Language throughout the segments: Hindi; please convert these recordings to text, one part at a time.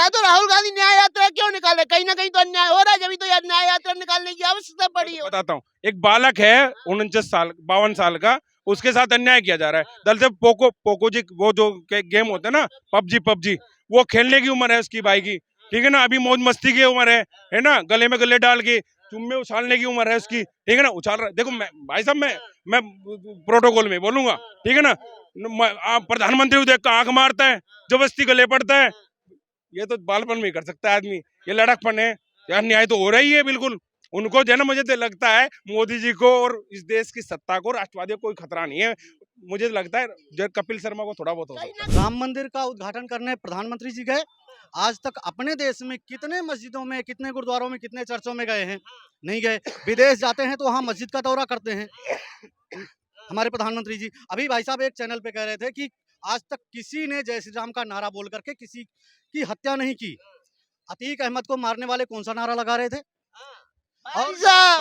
यार तो राहुल गांधी न्याय यात्रा क्यों निकाल रहे? कहीं ना कहीं तो अन्याय हो रहा है, जब तो यार न्याय यात्रा निकालने की आवश्यकता पड़ी हो। बताता हूँ, एक बालक है 52 साल का, उसके साथ अन्याय किया जा रहा है। दल से पोको जी, वो जो गेम होता है ना, पबजी, वो खेलने की उम्र है उसकी भाई की, ठीक है ना। अभी मौज मस्ती की उम्र है ना, गले में गले डाल के चुम्मे उछालने की उम्र है उसकी, ठीक है ना। उछाल रहा है, देखो भाई साहब, मैं प्रोटोकॉल में बोलूंगा, ठीक है ना। प्रधानमंत्री को देख कर आंख मारता है, जबरदस्ती गले पड़ता है, ये तो बालपन में ही कर सकता है आदमी, ये लड़कपन है यार। न्याय तो हो रही है बिल्कुल उनको, जो है ना। मुझे तो लगता है मोदी जी को और इस देश की सत्ता को, राष्ट्रवादियों को कोई खतरा नहीं है। मुझे लगता है जो कपिल शर्मा को थोड़ा बहुत हो सकता है। राम मंदिर का उद्घाटन करने प्रधानमंत्री जी गए। आज तक अपने देश में कितने मस्जिदों में, कितने गुरुद्वारों में, कितने चर्चों में गए हैं? नहीं गए। विदेश जाते हैं तो वहाँ मस्जिद का दौरा करते हैं हमारे प्रधानमंत्री जी। अभी भाई साहब एक चैनल पे कह रहे थे कि आज तक किसी ने जय श्री राम का नारा बोल करके किसी की हत्या नहीं की। अतीक अहमद को मारने वाले कौन सा नारा लगा रहे थे? और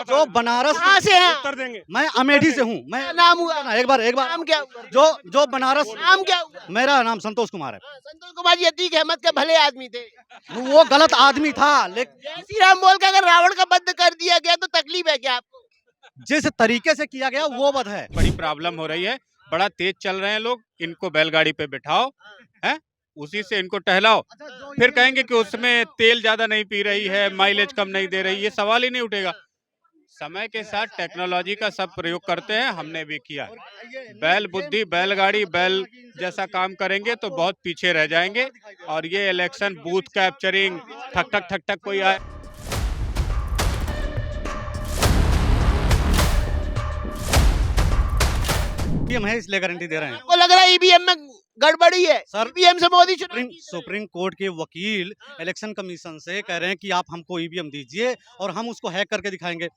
जो बनारस कहाँ से हैं? उत्तर देंगे। मैं अमेठी से हूँ। मैं नाम हुआ? एक बार नाम क्या हुआ? जो बनारस, नाम क्या हुआ? मेरा नाम संतोष कुमार है। संतोष कुमार जी अतीक अहमद के भले आदमी थे। वो गलत आदमी था, लेकिन जय श्री राम बोल के अगर रावण का वध कर दिया गया तो तकलीफ है क्या आपको? जिस तरीके से किया गया वो वध है। बड़ी प्रॉब्लम हो रही है, बड़ा तेज चल रहे हैं लोग, इनको बैलगाड़ी पे बिठाओ, हैं, उसी से इनको टहलाओ, फिर कहेंगे कि उसमें तेल ज्यादा नहीं पी रही है, माइलेज कम नहीं दे रही, ये सवाल ही नहीं उठेगा। समय के साथ टेक्नोलॉजी का सब प्रयोग करते हैं, हमने भी किया। बैल बुद्धि, बैलगाड़ी, बैल जैसा काम करेंगे तो बहुत पीछे रह जाएंगे। और ये इलेक्शन बूथ कैप्चरिंग, ठक ठक ठक ठक कोई आए, हम है इसलिए गारंटी दे रहे हैं। आपको लग रहा है ईवीएम में गड़बड़ी है? सर, ईवीएम से मोदी चुनाव सुप्रीम कोर्ट के वकील इलेक्शन कमीशन से कह रहे हैं कि आप हमको ईवीएम दीजिए और हम उसको हैक करके दिखाएंगे।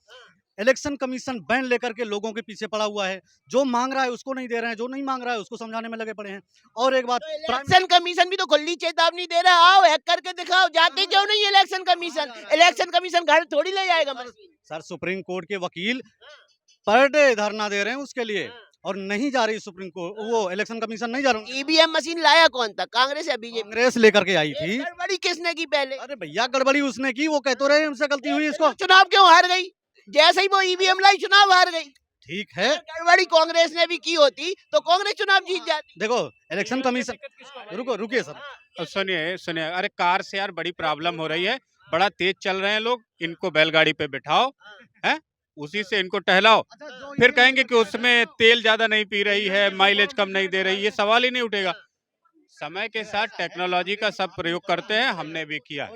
इलेक्शन कमीशन बैन लेकर के लोगों के पीछे पड़ा हुआ है। जो मांग रहा है उसको नहीं दे रहे हैं, जो नहीं मांग रहा है उसको समझाने में लगे पड़े हैं। और एक बात, इलेक्शन कमीशन भी तो खुली चेतावनी दे रहा है, आओ हैक करके दिखाओ। जाते क्यों नहीं इलेक्शन कमीशन? इलेक्शन कमीशन घर थोड़ी ले जाएगा मशीन। सर, सुप्रीम कोर्ट के वकील पर डे धरना दे रहे हैं उसके लिए, और नहीं जा रही सुप्रीम कोर्ट, वो इलेक्शन कमीशन नहीं जा रहा। ईवीएम मशीन लाया कौन था? कांग्रेस या बीजेपी? कांग्रेस लेकर के आई थी। गड़बड़ी किसने की पहले? अरे भैया, गड़बड़ी उसने की, वो कह तो रहे हैं हमसे गलती हुई। इसको चुनाव क्यों हार गई? जैसे ही वो ईवीएम लाई चुनाव हार गई। ठीक है, गड़बड़ी कांग्रेस ने भी की होती तो कांग्रेस चुनाव जीत जाती। देखो इलेक्शन कमीशन, रुकिए सर, अब सुनिए, अरे कार से यार बड़ी प्रॉब्लम हो रही है, बड़ा तेज चल रहे हैं लोग, इनको बैलगाड़ी पे बिठाओ, हैं, उसी से इनको टहलाओ, फिर कहेंगे कि उसमें तेल ज्यादा नहीं पी रही है, माइलेज कम नहीं दे रही, ये सवाल ही नहीं उठेगा। समय के साथ टेक्नोलॉजी का सब प्रयोग करते हैं, हमने भी किया।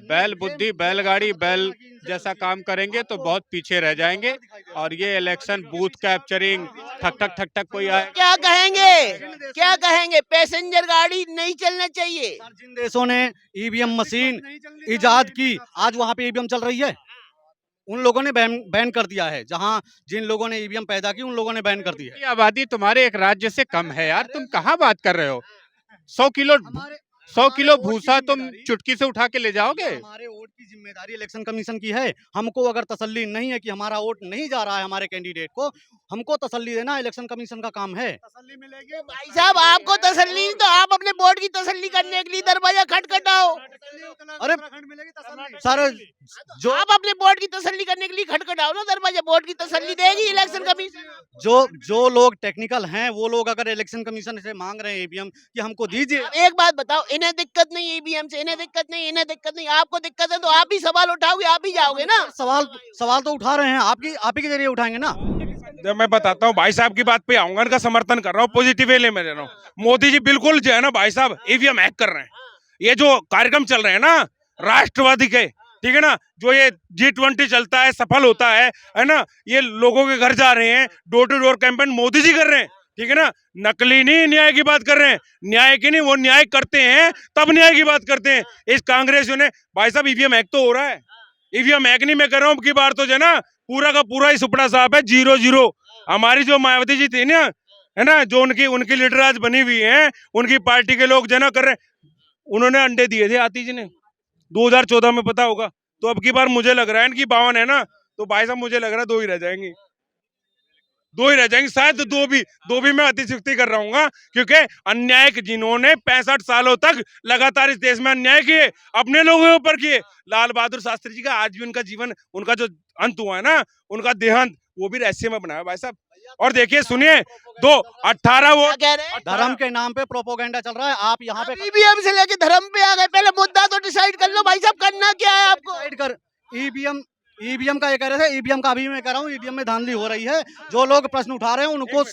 बैल बुद्धि, बैलगाड़ी, बैल जैसा काम करेंगे तो बहुत पीछे रह जाएंगे। और ये इलेक्शन बूथ कैप्चरिंग, ठक ठक ठक ठक कोई आए, क्या कहेंगे? पैसेंजर गाड़ी नहीं चलना चाहिए। जिन देशों ने ईवीएम मशीन इजाद की, आज वहाँ पे ईवीएम चल रही है। उन लोगों ने बैन कर दिया है। जहाँ जिन लोगों ने ईवीएम पैदा की, उन लोगों ने बैन कर दी है। ये आबादी तुम्हारे एक राज्य से कम है यार, तुम कहाँ बात कर रहे हो? 100 किलो भूसा तुम चुटकी से उठा के ले जाओगे? हमारे वोट की जिम्मेदारी इलेक्शन कमीशन की है। हमको अगर तसल्ली नहीं है कि हमारा वोट नहीं जा रहा है हमारे कैंडिडेट को, हमको तसल्ली देना इलेक्शन कमीशन का काम है। तसल्ली मिलेगी भाई साहब, आपको तसल्ली तो आप अपने बोर्ड की तसल्ली करने के लिए दरवाजा खटखटाओ। अरे सर, जो आप अपने बोर्ड की तसल्ली करने के लिए खटखटाओ ना दरवाजा। बोर्ड की तसल्ली देगी इलेक्शन कमीशन। जो लोग टेक्निकल हैं, वो लोग अगर इलेक्शन कमीशन से मांग रहे हैं ईवीएम कि हमको दीजिए। अब एक बात बताओ, इन्हें दिक्कत नहीं ईवीएम से, इन्हें दिक्कत नहीं, आपको दिक्कत है तो आप ही सवाल उठाओगे, आप ही जाओगे ना। सवाल तो उठा रहे हैं, आप ही के जरिए उठाएंगे ना। जब मैं बताता हूँ, भाई साहब की बात पे आऊंगा, इनका समर्थन कर रहा हूँ, पॉजिटिव वे में रह रहा हूँ। मोदी जी बिल्कुल जो है ना भाई साहब, ईवीएम हैक कर रहे हैं। ये जो कार्यक्रम चल रहे हैं ना राष्ट्रवादी के, ठीक है ना, जो ये G20 चलता है, सफल होता है ना, ये लोगों के घर जा रहे हैं, door to door campaign Modi ji कर रहे हैं, ठीक है ना। नकली नहीं, न्याय की बात कर रहे हैं, न्याय की नहीं, वो न्याय करते हैं तब न्याय की बात करते हैं। इस कांग्रेसियों ने भाई साहब, ईवीएम हैक तो हो रहा है, ईवीएम हैक नहीं मैं कर रहा हूँ, अब की बार तो जो है ना पूरा का पूरा ही सुपड़ा साहब है, 0-0। हमारी जो मायावती जी थी ना, है ना, जो उनकी लीडर आज बनी हुई है, उनकी पार्टी के लोग जो ना कर रहे, उन्होंने अंडे दिए थे आती जी ने 2014 में, पता होगा। तो अब की बार मुझे लग रहा है इनकी 52 है ना, तो भाई साहब मुझे लग रहा है 2 ही रह जाएंगी। दो ही रह जाएंगे शायद, दो भी मैं अतिशयोक्ति कर रहा हूँ, क्योंकि अन्याय जिन्होंने 65 सालों तक लगातार इस देश में अन्याय किए, अपने लोगों के ऊपर किए। लाल बहादुर शास्त्री जी का आज भी उनका जीवन, उनका जो अंत हुआ है ना, उनका देहांत, वो भी रहस्य में बनाया भाई साहब। और देखिए सुनिए, 18 क्या वोट कह रहे हैं? धर्म के नाम पे प्रोपोगेंडा चल रहा है। आप यहाँ पे ईवीएम से लेके धर्म पे आ गए, पहले मुद्दा तो डिसाइड कर लो भाई साहब, करना क्या है आपको? डिसाइड कर। ईवीएम का ये कह रहे थे, ईवीएम का अभी मैं कह रहा हूँ, ईवीएम में धांधली हो रही है। जो लोग प्रश्न उठा रहे हैं उनको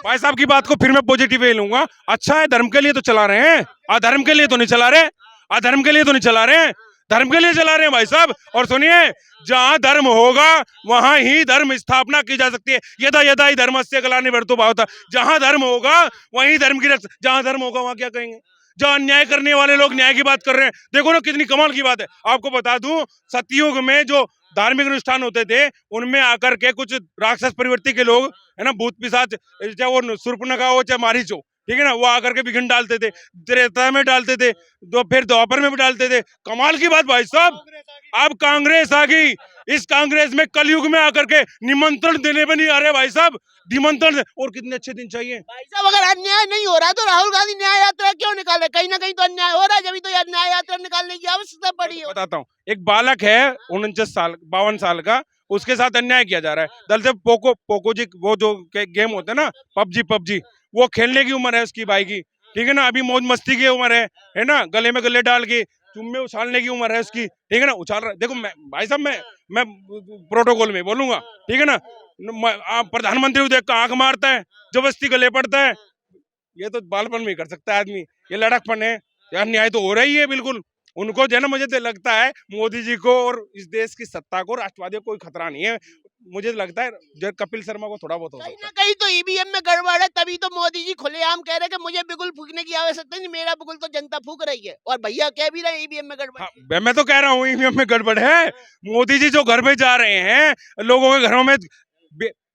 भाई साहब की बात को फिर मैं पॉजिटिव वे लूंगा। अच्छा है, धर्म के लिए तो चला रहे हैं, अधर्म के लिए तो नहीं चला रहे, अधर्म के लिए तो नहीं चला रहे हैं, धर्म के लिए चला रहे हैं भाई साहब। और सुनिए, जहां धर्म होगा वहां ही धर्म स्थापना की जा सकती है। यदा यदा ही धर्मस्य ग्लानिर्भरतो भवतः, जहां धर्म होगा वहीं धर्म की रक्षा, जहां धर्म होगा वहां क्या कहेंगे? जहां अन्याय करने वाले लोग न्याय की बात कर रहे हैं, देखो ना कितनी कमाल की बात है। आपको बता दूं, सतयुग में जो धार्मिक अनुष्ठान होते थे, उनमें आकर के कुछ राक्षस प्रवृत्ति के लोग, है ना, भूत पिशाच, चाहे वो शूर्पणखा हो चाहे मारीच हो, ठीक है ना, वो आकर के विघ्न डालते थे, त्रेता में डालते थे, तो फिर द्वापर में भी डालते थे। कमाल की बात भाई साहब, अब कांग्रेस आ गई। इस कांग्रेस में कलयुग में आकर के निमंत्रण देने में नहीं आ रहे भाई साहब, निमंत्रण। और कितने अच्छे दिन चाहिए भाई साहब, अगर अन्याय नहीं हो रहा तो राहुल गांधी न्याय यात्रा क्यों निकाले? कहीं ना कहीं तो अन्याय हो रहा है, जब तो यार न्याय यात्रा निकालने की आवश्यकता पड़ी है। बताता हूँ। एक बालक है 52 साल का, उसके साथ अन्याय किया जा रहा है। दल से पोको जी, वो जो गेम होते हैं ना, पबजी, वो खेलने की उम्र है उसकी भाई की, ठीक है ना, अभी मौज मस्ती की उम्र है ना, गले में गले डाल के चुम्मे उछालने की उम्र है उसकी, ठीक है ना, उछाल रहा है। देखो भाई साहब, मैं प्रोटोकॉल में बोलूंगा, ठीक है ना, प्रधानमंत्री को देख कर आंख मारता है, जबरदस्ती गले पड़ता है, ये तो बालपन में ही कर सकता है आदमी, ये लड़कपन है यार। न्याय तो हो रही है बिल्कुल उनको, जो है ना, मुझे तो लगता है मोदी जी को और इस देश की सत्ता को, राष्ट्रवादियों को कोई खतरा नहीं है। मुझे लगता है जो कपिल शर्मा को थोड़ा बहुत हो कहीं सकता ना है। कहीं तो ईवीएम में गड़बड़ है, तभी तो मोदी जी खुलेआम कह रहे हैं कि मुझे बिगुल फूकने की आवश्यकता नहीं, मेरा बिगुल तो जनता फूक रही है। और भैया कह भी रहे ईवीएम में गड़बड़ है। हाँ, मैं तो कह रहा हूँ ईवीएम में गड़बड़ है। मोदी जी जो घर में जा रहे हैं, लोगों के घरों में,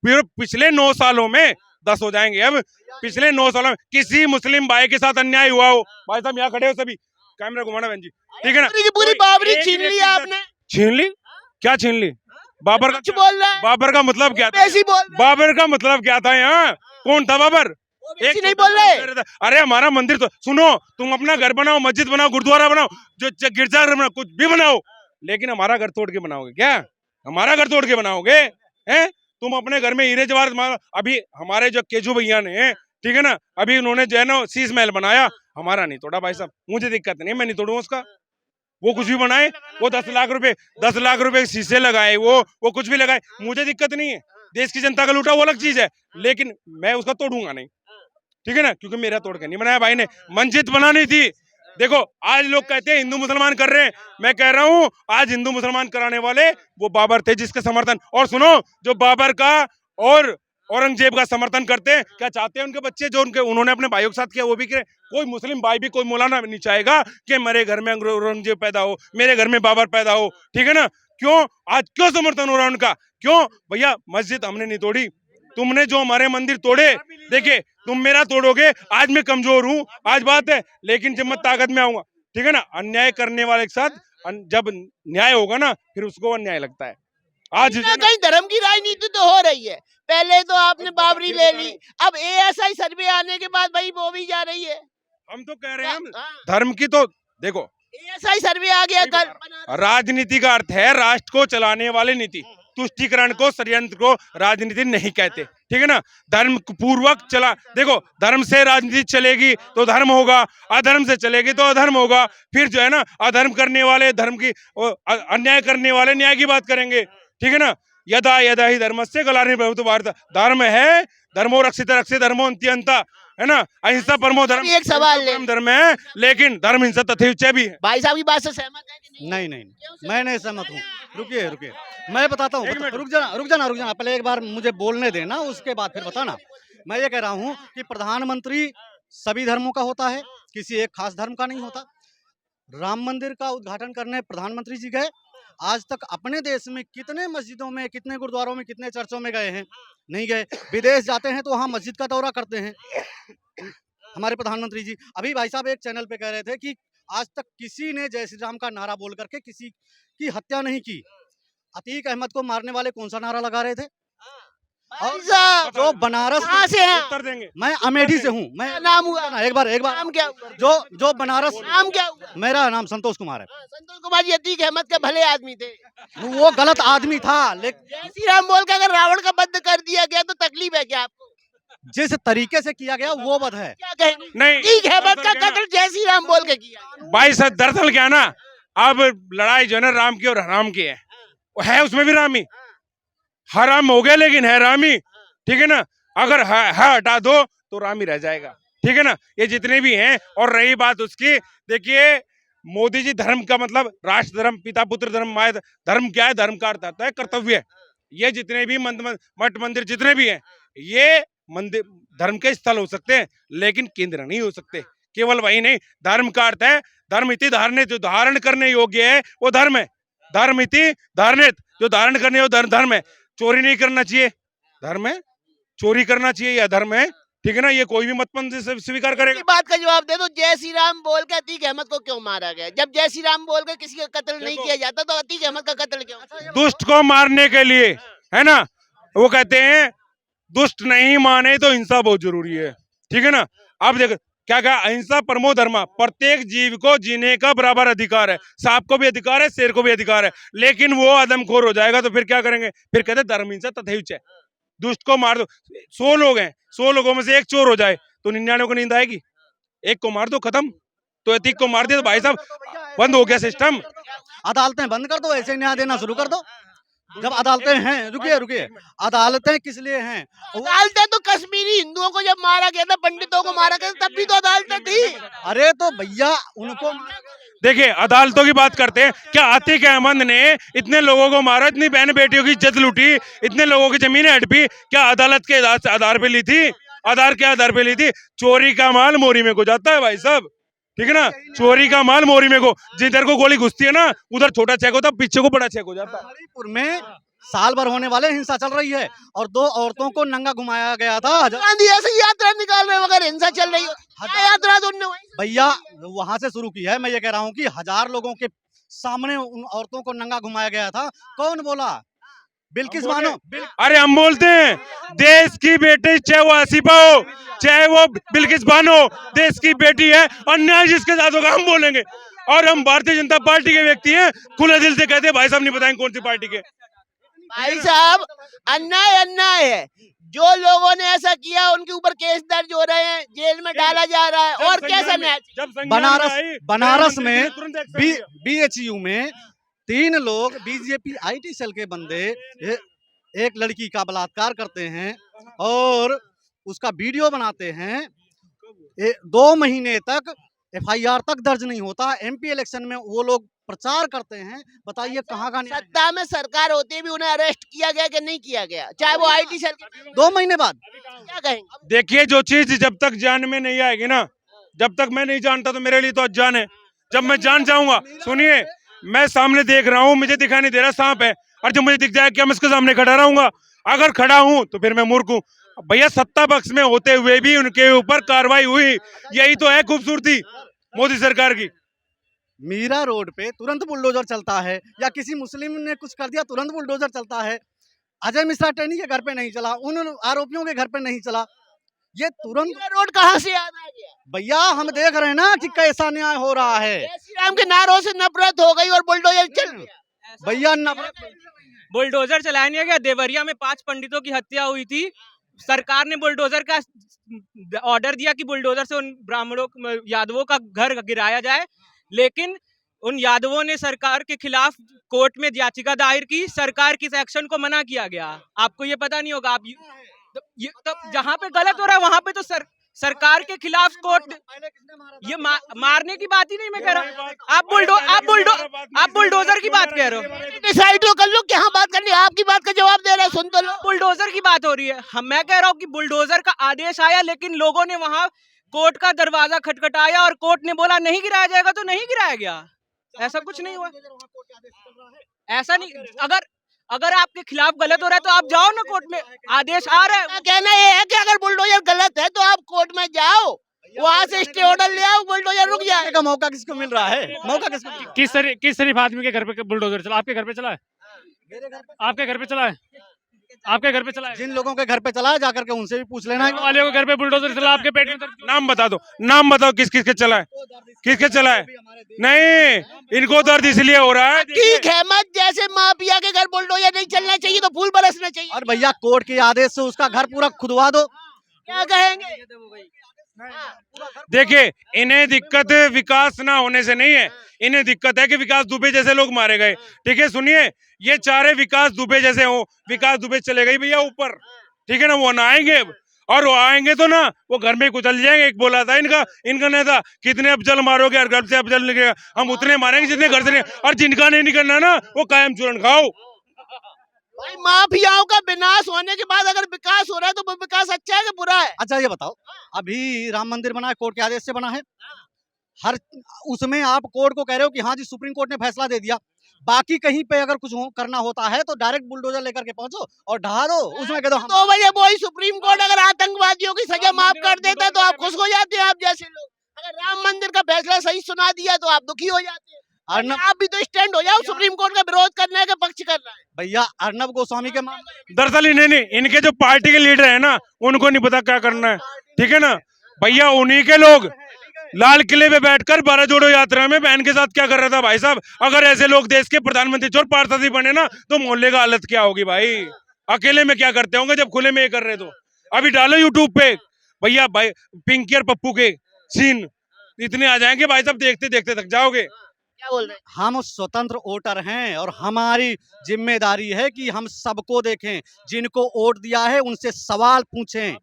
पिछले 9 सालों में 10 हो जाएंगे अब, पिछले 9 सालों में किसी मुस्लिम भाई के साथ अन्याय हुआ हो? भाई साहब यहाँ खड़े हो सभी, कैमरा घुमाना बहन जी, ठीक है ना, पूरी की पूरी कोई बाबरी एक छीन व्यक्ति लिया का- आपने। छीन ली? क्या छीन ली? बाबर कुछ का बोल रहा है, बाबर का मतलब क्या था? वैसी बोल रहा है। बाबर का मतलब क्या था यहाँ? कौन था बाबर? वैसी नहीं बोल रहे। अरे हमारा मंदिर तो सुनो, तुम अपना घर बनाओ, मस्जिद बनाओ, गुरुद्वारा बनाओ, जो गिरजाघर बनाओ, कुछ भी बनाओ, लेकिन हमारा घर तोड़ के बनाओगे क्या? हमारा घर तोड़ के बनाओगे? हैं? तुम अपने घर में हीरे जवाहर, अभी हमारे जो केजू भैया ने, ठीक है ना, अभी उन्होंने जो है ना शीश महल बनाया, हमारा नहीं तोड़ा भाई साहब, मुझे दिक्कत नहीं, मैं नहीं तोड़ूंगा उसका। वो कुछ भी बनाए, वो 10 लाख रुपए शीशे लगाए, वो कुछ भी लगाए, मुझे दिक्कत नहीं है। देश की जनता का लूटा वो अलग चीज है, लेकिन मैं उसका तोड़ूंगा नहीं, ठीक है ना, क्योंकि मेरा तोड़ के नहीं बनाया भाई ने। मस्जिद बनानी थी। देखो आज लोग कहते हैं हिंदू मुसलमान कर रहे हैं, मैं कह रहा हूं आज हिंदू मुसलमान कराने वाले वो बाबर थे, जिसके समर्थन, और सुनो, जो बाबर का और औरंगजेब का समर्थन करते हैं, क्या चाहते हैं उनके बच्चे, जो उन्होंने अपने भाइयों के साथ किया, वो भी करें? कोई मुस्लिम भाई भी, कोई मौलाना नहीं चाहेगा कि मेरे घर में औरंगजेब पैदा हो, मेरे घर में बाबर पैदा हो, ठीक है ना। क्यों आज क्यों समर्थन हो रहा है उनका? क्यों भैया? मस्जिद हमने नहीं तोड़ी, तुमने जो हमारे मंदिर तोड़े, देखिए तुम मेरा तोड़ोगे, आज मैं कमजोर हूं, आज बात है, लेकिन जब मैं ताकत में आऊंगा, ठीक है ना, अन्याय करने वाले के साथ जब न्याय होगा ना, फिर उसको अन्याय लगता है। आज कहीं ना कहीं धर्म की राजनीति तो हो रही है। पहले तो आपने बाबरी ले ली, अब एएसआई सर्वे आने के बाद भाई वो भी जा रही है। हम तो कह रहे हैं, हम हाँ, धर्म की तो देखो, एएसआई सर्वे आ गया कल। राजनीति का अर्थ है राष्ट्र को चलाने वाली नीति, तुष्टिकरण को, षड्यंत्र को राजनीति नहीं कहते, ठीक है ना। धर्म पूर्वक चला, देखो धर्म से राजनीति चलेगी तो धर्म होगा, अधर्म से चलेगी तो अधर्म होगा। फिर जो है ना, अधर्म करने वाले धर्म की, अन्याय करने वाले न्याय की बात करेंगे, ठीक है ना। यदा यदा ही धर्मस्य ग्लानिर्भवतु भारत, धर्म है, धर्मो रक्षित रक्षित धर्मो अन्त्यंता, है ना, अहिंसा परमो धर्म, एक सवाल ले, धर्म है, लेकिन धर्म हिंसा तथैयुच्च भी है। भाई साहब की बात से सहमत है कि नहीं नहीं, मैं नहीं सहमत हूँ। रुकिए, मैं बताता हूँ, रुक जाना, पहले एक बार मुझे बोलने देना, उसके बाद फिर बताना। मैं ये कह रहा हूँ कि प्रधानमंत्री सभी धर्मों का होता है, किसी एक खास धर्म का नहीं होता। राम मंदिर का उद्घाटन करने प्रधानमंत्री जी गए। आज तक अपने देश में कितने मस्जिदों में, कितने गुरुद्वारों में, कितने चर्चों में गए हैं? नहीं गए। विदेश जाते हैं तो वहाँ मस्जिद का दौरा करते हैं हमारे प्रधानमंत्री जी। अभी भाई साहब एक चैनल पे कह रहे थे कि आज तक किसी ने जय श्री राम का नारा बोल करके किसी की हत्या नहीं की। अतीक अहमद को मारने वाले कौन सा नारा लगा रहे थे? और साहब, जो बनारस कहाँ से हैं? उत्तर देंगे। मैं अमेठी से हूँ। मैं क्या नाम हुआ? एक बार नाम क्या हुआ? जो बनारस, नाम क्या हुआ? मेरा नाम संतोष कुमार है। संतोष कुमार जी अतीक अहमद के भले आदमी थे। वो गलत आदमी था, लेकिन जय श्री राम बोल के अगर रावण का वध कर दिया गया तो तकलीफ है क्या आपको? जिस तरीके से किया गया वो वध है। क्या कहेंगे? नहीं, ठीक है, बद का दरअसल क्या कत्ल जय श्री राम बोल के किया। भाई साहब दरअसल क्या ना, अब लड़ाई जो है ना राम की और हराम की है, वो है उसमें भी रामी, हराम हो गया लेकिन है रामी, ठीक है ना। अगर है हटा दो तो रामी रह जाएगा, ठीक है ना। ये जितने भी हैं, और रही बात उसकी, देखिए मोदी जी धर्म का मतलब राष्ट्र धर्म, पिता पुत्र धर्म माय धर्म क्या है? धर्म का अर्थ आता है कर्तव्य। ये जितने भी मठ मंदिर जितने भी हैं, ये मंदिर धर्म के स्थल हो सकते हैं लेकिन केंद्र नहीं हो सकते। केवल वही नहीं, धर्म का अर्थ है धर्म इति धारणित, जो धारण करने योग्य है वो धर्म है। धर्म इति धारणित, जो धारण करने योग्य धर्म है। चोरी नहीं करना चाहिए, धर्म है। चोरी करना चाहिए या धर्म है, ठीक है ना। ये कोई भी मत मंदिर से स्वीकार करेगा। इसी बात का जवाब दे दो, जय श्री राम बोल के अतीक अहमद को क्यों मारा गया? जब जय श्री राम बोल के किसी का कत्ल नहीं किया जाता तो अतीक अहमद का कत्ल क्यों? दुष्ट को मारने के लिए, है ना। वो कहते हैं दुष्ट नहीं माने तो हिंसा बहुत जरूरी है, ठीक है ना। अब देख क्या कहा, अहिंसा परमो धर्मा, प्रत्येक जीव को जीने का बराबर अधिकार है। सांप को भी अधिकार है, शेर को भी अधिकार है, लेकिन वो आदमखोर हो जाएगा तो फिर क्या करेंगे? फिर कहते धर्म हिंसा तथैच है। दुष्ट को मार दो, 100 लोग हैं, 100 लोगों में से एक चोर हो जाए तो 99 को नींद आएगी? एक को मार दो, खत्म। तो अतीक को मार दिया तो भाई साहब बंद हो गया सिस्टम। अदालतें बंद कर दो, ऐसे न्याय देना शुरू कर दो। जब अदालतें हैं, रुकिए, अदालतें किस लिए हैं? अदालतें तो कश्मीरी हिंदुओं को जब मारा गया था, पंडितों को मारा गया था, तब भी तो अदालतें थी। अरे तो भैया उनको देखिए अदालतों की बात करते हैं, क्या अतीक अहमद ने इतने लोगों को मारा, इतनी बहन बेटियों की इज्जत लूटी, इतने लोगों की जमीनें हड़पी, क्या अदालत के आधार पे ली थी? आधार के आधार पे ली थी? चोरी का माल मोरी में को जाता है भाई साहब, ठीक है ना। चोरी का माल मोरी में को, जिधर को गोली घुसती है ना उधर छोटा चेक होता है, पीछे को बड़ा चेक हो जाता है। हरिपुर में साल भर होने वाले हिंसा चल रही है और 2 औरतों को नंगा घुमाया गया था। गांधी ऐसे यात्रा निकाल रहे हैं मगर हिंसा चल रही है। क्या यात्रा तो उनने वहीं से- भैया वहां से शुरू की है। मैं ये कह रहा हूँ कि 1000 लोगों के सामने उन औरतों को नंगा घुमाया गया था। कौन बोला? बिल्किस बानो। अरे हम बोलते हैं देश की बेटी, चाहे वो आसिफा हो चाहे वो बिल्किस बानो, देश की बेटी है। अन्याय जिसके साथ होगा हम बोलेंगे, और हम भारतीय जनता पार्टी के व्यक्ति हैं, खुले दिल से कहते हैं। भाई साहब नहीं बताएंगे कौन सी पार्टी के। भाई साहब अन्याय अन्याय है। जो लोगों ने ऐसा किया उनके ऊपर केस दर्ज हो रहे हैं, जेल में डाला जा रहा है, और कैसा न्याय? बनारस में BHU में 3 लोग बीजेपी IT सेल के बंदे एक लड़की का बलात्कार करते हैं और उसका वीडियो बनाते हैं। 2 महीने तक FIR तक दर्ज नहीं होता। MP इलेक्शन में वो लोग प्रचार करते हैं। बताइए कहाँ का न्याय? सत्ता में सरकार होते भी उन्हें अरेस्ट किया गया कि नहीं किया गया, चाहे वो IT सेल के? 2 महीने बाद क्या कहेंगे? देखिए जो चीज जब तक जान में नहीं आएगी ना, जब तक मैं नहीं जानता तो मेरे लिए तो अनजान है। जब मैं जान जाऊंगा, सुनिए मैं सामने देख रहा हूँ, मुझे दिखाई नहीं दे रहा सांप है, और जब मुझे दिख जाए क्या मैं इसके सामने खड़ा रहूंगा? अगर खड़ा हूं तो फिर मैं मूर्ख हूँ। भैया सत्ता पक्ष में होते हुए भी उनके ऊपर कार्रवाई हुई, यही तो है खूबसूरती मोदी सरकार की। मीरा रोड पे तुरंत बुलडोजर चलता है, या किसी मुस्लिम ने कुछ कर दिया तुरंत बुलडोजर चलता है। अजय मिश्रा टेनी के घर पे नहीं चला, उन आरोपियों के घर पे नहीं चला, ये तुरंत। मीरा रोड कहाँ से याद आ गया? भैया हम देख रहे हैं ना कि कैसा न्याय हो रहा है। जय श्री राम के नारों से नफरत हो गई और बुलडोजर चल गया। भैया नफरत बुलडोजर चलाया नहीं गया। देवरिया में 5 पंडितों की हत्या हुई थी। सरकार ने बुलडोजर का ऑर्डर दिया कि बुलडोजर से उन ब्राह्मणों यादवों का घर गिराया जाए, लेकिन उन यादवों ने सरकार के खिलाफ कोर्ट में याचिका दायर की। सरकार की एक्शन को मना किया गया। आपको ये पता नहीं होगा। आप तब जहाँ पे गलत हो रहा है वहां पे तो सरकार के खिलाफ कोर्ट, ये मारने की बात ही नहीं मैं कह रहा। आप बुलडोजर की बात कह रहे हो। डिसाइड तो कर लो कि हाँ बात करनी है, आपकी बात का जवाब दे रहे हैं, सुन तो लो। बुलडोजर की बात हो रही है। मैं कह रहा हूँ कि बुलडोजर का आदेश आया, लेकिन लोगों ने वहां कोर्ट का दरवाजा खटखटाया और कोर्ट ने बोला नहीं गिराया जाएगा तो नहीं गिराया गया। ऐसा कुछ नहीं हुआ। ऐसा नहीं, अगर आपके खिलाफ गलत हो रहा है तो आप जाओ ना कोर्ट में, आदेश आ रहा है। कहना ये है कि अगर बुलडोजर गलत है तो आप कोर्ट में जाओ, वहाँ से स्टे ऑर्डर ले आओ, बुलडोजर रुक जाए। का मौका किसको मिल रहा है? मौका किसको? किस शरीफ आदमी के घर पे बुलडोजर चला? आपके घर पे चला है? आपके घर पे चला है? आपके घर पे चला है? जिन लोगों के घर पे चला है जाकर के उनसे भी पूछ लेना। गाँव वाले को घर पे बुलडोजर चला, आपके पेट में दर्द क्यों? नाम बता दो, नाम बताओ किस किस के चला है, किसके चला है? नहीं, इनको दर्द इसलिए हो रहा है। ठीक है मत, जैसे माफिया के घर बुलडोजर नहीं चलना चाहिए तो फूल बरसना चाहिए। और भैया कोर्ट के आदेश से उसका घर पूरा खुदवा दो। क्या कहेंगे? देखिए, इन्हें दिक्कत विकास ना होने से नहीं है, इन्हें दिक्कत है कि विकास दुबे जैसे लोग मारे गए। ठीक है, सुनिए, ये चारे विकास दुबे जैसे हो, विकास दुबे चले गई भैया ऊपर, ठीक है ना, वो ना आएंगे और वो आएंगे तो ना वो घर में कुचल जाएंगे। एक बोला था इनका नेता, कितने अफजल मारोगे और घर से अफजल निकलेगा, हम उतने मारेंगे जितने घर से नहीं, और जिनका नहीं निकलना ना वो कायम चूरन खाओ। भाई माफियाओं का विनाश होने के बाद अगर विकास हो रहा है तो वो विकास अच्छा है कि बुरा है? अच्छा ये बताओ, अभी राम मंदिर बना है, कोर्ट के आदेश से बना है, हर उसमें आप कोर्ट को कह रहे हो कि हाँ जी सुप्रीम कोर्ट ने फैसला दे दिया, बाकी कहीं पे अगर कुछ करना होता है तो डायरेक्ट बुलडोजर लेकर के पहुंचो और ढहा दो, उसमें कह दो तो भैया वही सुप्रीम कोर्ट अगर आतंकवादियों की सजा माफ कर देता है तो आप खुश हो जाते हैं, आप जैसे लोग। अगर राम मंदिर का फैसला सही सुना दिया तो आप दुखी हो जाते हैं। अर्नब आप भी तो स्टैंड हो जाओ, सुप्रीम कोर्ट का विरोध करने का पक्ष कर रहा है। भैया अर्नब गोस्वामी के मामले दरअसल नहीं, इनके जो पार्टी के लीडर है ना उनको नहीं पता क्या करना है, ठीक है ना भैया। उन्हीं के लोग लाल किले पे बैठकर 12 जोड़ो यात्रा में बहन के साथ क्या कर रहा था भाई साहब। अगर ऐसे लोग देश के प्रधानमंत्री चोर पार्षद बने ना तो मोहल्ले का हालत क्या होगी भाई। अकेले में क्या करते होंगे जब खुले में ये कर रहे तो। अभी डालो यूट्यूब पे भैया, भाई पिंकी और पप्पू के सीन इतने आ जाएंगे भाई साहब, देखते देखते थक जाओगे। क्या बोल रहे हैं? हम स्वतंत्र वोटर हैं और हमारी जिम्मेदारी है कि हम सबको देखें, जिनको वोट दिया है उनसे सवाल पूछें,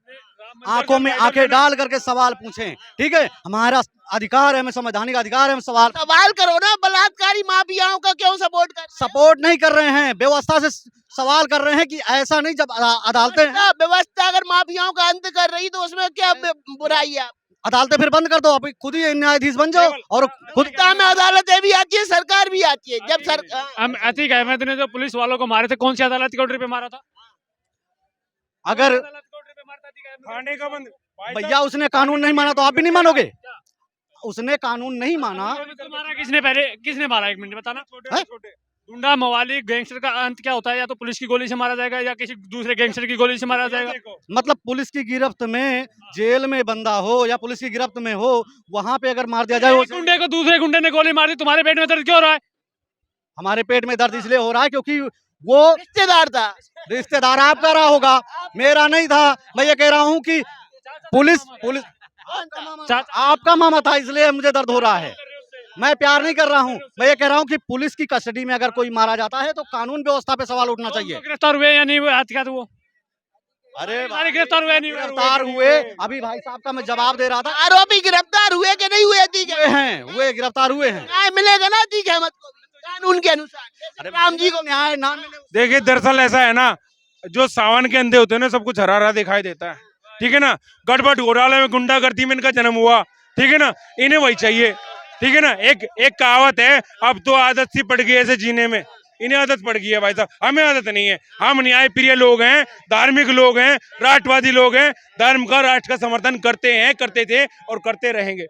आंखों में आंखें डाल करके सवाल पूछें, ठीक है, हमारा अधिकार है, हमें संवैधानिक अधिकार है, हम सवाल करो ना, बलात्कारी माफियाओं का क्यों सपोर्ट कर? सपोर्ट नहीं कर रहे हैं, व्यवस्था से सवाल कर रहे हैं कि ऐसा नहीं, जब अदालतें व्यवस्था अगर माफियाओं का अंत कर रही तो उसमें क्या बुराई है? अदालतें फिर बंद कर दो, अभी खुद ही न्यायाधीश बन जाओ और खुद में अदालतें भी आती है, सरकार भी आती है। जब सरकार हम ऐसी गहमत ने जो पुलिस वालों को मारे थे, कौन सी अदालत की ऑर्डर पे मारा था? अगर अदालत की ऑर्डर पे मारता थी गहमत? खाने का बंद भैया उसने कानून नहीं माना तो आप भी नहीं मानोगे। उसने कानून नहीं माना, तो मारा किसने? पहले किसने मारा, एक मिनट बताना। हैं? गुंडा मवाली गैंगस्टर का अंत क्या होता है? या तो पुलिस की गोली से मारा जाएगा या किसी दूसरे गैंगस्टर की गोली से मारा जाएगा। मतलब पुलिस की गिरफ्त में जेल में बंदा हो या पुलिस की गिरफ्त में हो, वहां पे अगर मार दिया जाए, एक गुंडे को दूसरे गुंडे ने गोली मार दी, तुम्हारे पेट में दर्द क्यों हो रहा है? हमारे पेट में दर्द इसलिए हो रहा है क्योंकि वो रिश्तेदार था। रिश्तेदार आपका रहा होगा, मेरा नहीं था। मैं ये कह रहा हूँ कि पुलिस आपका मामा था, इसलिए मुझे दर्द हो रहा है। मैं प्यार नहीं कर रहा हूँ, मैं ये कह रहा हूँ कि पुलिस की कस्टडी में अगर कोई मारा जाता है तो कानून व्यवस्था पे सवाल उठना चाहिए। गिरफ्तार हुए या नहीं हुए? हत्या वो अरे सारे गिरफ्तार हुए नहीं हुए? गिरफ्तार हुए, अभी भाई साहब का मैं जवाब दे रहा था। आरोपी गिरफ्तार हुए कि नहीं हुए? हुए गिरफ्तार हुए हैं। न्याय मिलेगा ना अतीक अहमद को भी, कानून के अनुसार। राम जी को न्याय ना मिले, देखिए दरअसल ऐसा है ना, जो सावन के अंधे होते हैं ना सब कुछ हरा हरा दिखाई देता है, ठीक है ना। गड़बड़ घोटाले में गुंडागर्दी में इनका जन्म हुआ, ठीक है ना, इन्हें वही चाहिए, ठीक है ना। एक कहावत है, अब तो आदत सी पड़ गई ऐसे जीने में, इन्हें आदत पड़ गई है भाई साहब, हमें आदत नहीं है। हम न्याय प्रिय लोग हैं, धार्मिक लोग हैं, राष्ट्रवादी लोग हैं, धर्म का राष्ट्र का समर्थन करते हैं, करते थे और करते रहेंगे।